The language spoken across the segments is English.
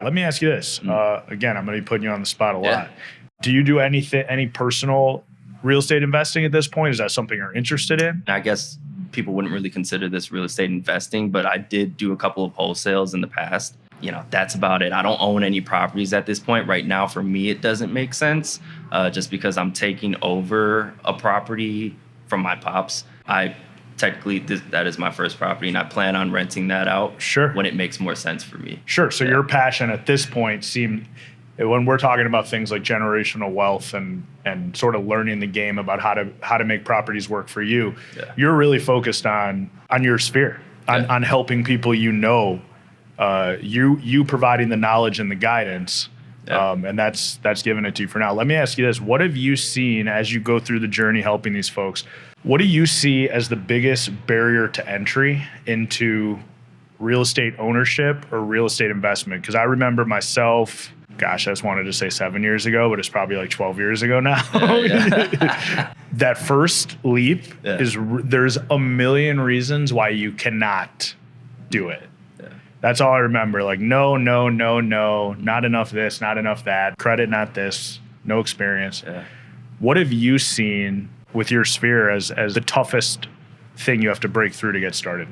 Let me ask you this. Again, I'm going to be putting you on the spot a lot. Do you do any personal real estate investing at this point? Is that something you're interested in? I guess people wouldn't really consider this real estate investing, but I did do a couple of wholesales in the past. That's about it. I don't own any properties at this point. Right now, for me, it doesn't make sense just because I'm taking over a property from my pops. Technically, that is my first property, and I plan on renting that out when it makes more sense for me. Sure. So your passion at this point seemed, when we're talking about things like generational wealth and sort of learning the game about how to make properties work for you, you're really focused on your sphere, on helping people you providing the knowledge and the guidance. And that's given it to you for now. Let me ask you this. What have you seen as you go through the journey helping these folks? What do you see as the biggest barrier to entry into real estate ownership or real estate investment? Because I remember myself, gosh, I just wanted to say 7 years ago, but it's probably like 12 years ago now. That first leap is there's a million reasons why you cannot do it. That's all I remember. Like, no, not enough this, not enough that, credit, not this, no experience. What have you seen with your sphere as the toughest thing you have to break through to get started?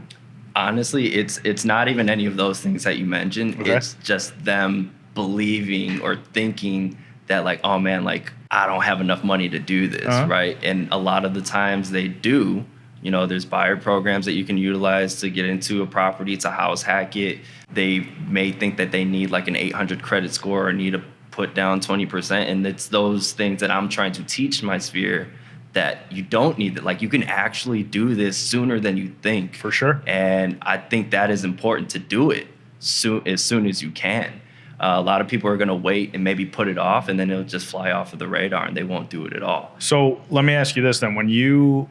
Honestly, it's not even any of those things that you mentioned. Okay. It's just them believing or thinking that like, oh man, like I don't have enough money to do this, right? And a lot of the times they do. There's buyer programs that you can utilize to get into a property, to house hack it. They may think that they need like an 800 credit score or need to put down 20%. And it's those things that I'm trying to teach my sphere that you don't need that. Like you can actually do this sooner than you think. For sure. And I think that is important to do it as soon as you can. A lot of people are going to wait and maybe put it off, and then it'll just fly off of the radar and they won't do it at all. So let me ask you this then.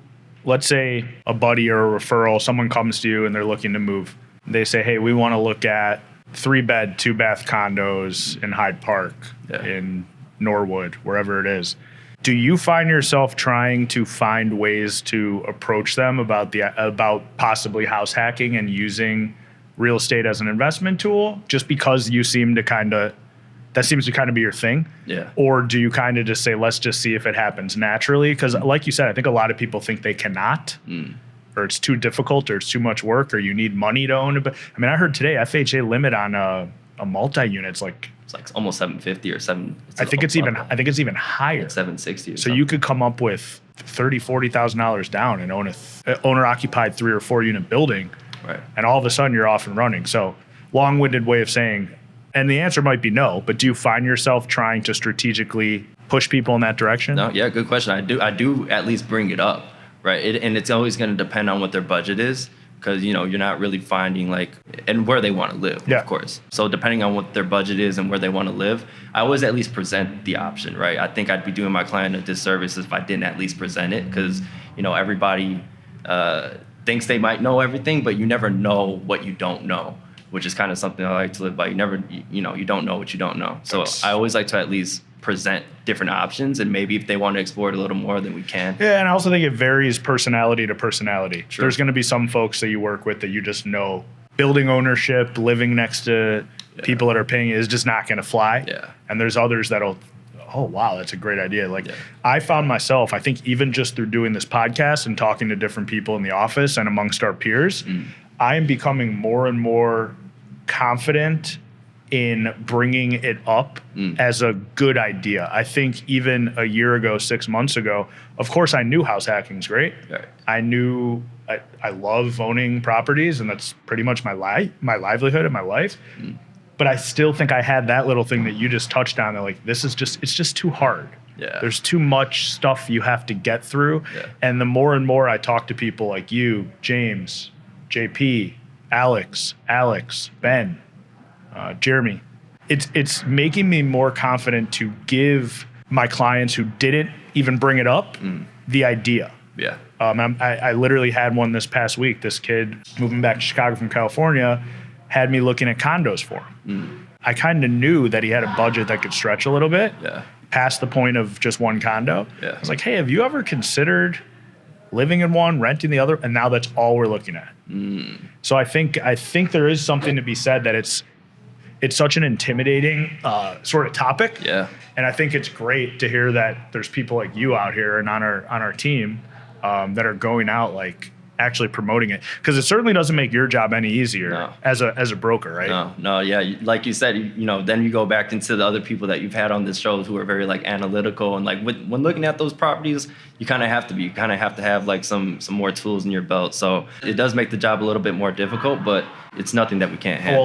Let's say a buddy or a referral, someone comes to you and they're looking to move. They say, hey, we want to look at 3-bed, 2-bath condos in Hyde Park, in Norwood, wherever it is. Do you find yourself trying to find ways to approach them about possibly house hacking and using real estate as an investment tool, just because you seem to that seems to kind of be your thing? Yeah. Or do you kind of just say, let's just see if it happens naturally? Because like you said, I think a lot of people think they cannot, or it's too difficult, or it's too much work, or you need money to own it. But I mean, I heard today FHA limit on a multi-unit, it's like almost 750 or 7. I think it's even higher. It's 760. So you could come up with $30,000-$40,000 down and own a owner-occupied 3 or 4 unit building, right? And all of a sudden you're off and running. So long-winded way of saying. And the answer might be no, but do you find yourself trying to strategically push people in that direction? No, yeah, good question. I do at least bring it up, right? And it's always going to depend on what their budget is, because you're not really finding and where they want to live, of course. So depending on what their budget is and where they want to live, I always at least present the option, right? I think I'd be doing my client a disservice if I didn't at least present it, because everybody thinks they might know everything, but you never know what you don't know, which is kind of something I like to live by. You never, you don't know what you don't know. So I always like to at least present different options, and maybe if they want to explore it a little more, then we can. Yeah, and I also think it varies personality to personality. Sure. There's going to be some folks that you work with that you just know building ownership, living next to people that are paying is just not going to fly. Yeah. And there's others that'll, oh, wow, that's a great idea. I found myself, I think even just through doing this podcast and talking to different people in the office and amongst our peers, I am becoming more and more confident in bringing it up as a good idea. I think even a year ago, 6 months ago, of course I knew house hacking's great. Right. I knew I love owning properties, and that's pretty much my livelihood and my life. But I still think I had that little thing that you just touched on, that it's just too hard. Yeah. There's too much stuff you have to get through. Yeah. And the more and more I talk to people like you, James, JP, Alex, Ben, Jeremy, it's making me more confident to give my clients who didn't even bring it up the idea. Yeah. I literally had one this past week. This kid moving back to Chicago from California had me looking at condos for him. I kind of knew that he had a budget that could stretch a little bit past the point of just one condo. Yeah. I was like, hey, have you ever considered living in one, renting the other? And now that's all we're looking at. So I think there is something to be said that it's such an intimidating sort of topic. Yeah. And I think it's great to hear that there's people like you out here and on our team that are going out like actually promoting it, because it certainly doesn't make your job any easier as a broker, right? No, yeah. Like you said, then you go back into the other people that you've had on this show who are very like analytical, and like when looking at those properties, you kind of have to be. You kind of have to have like some more tools in your belt. So it does make the job a little bit more difficult, but it's nothing that we can't handle. Well,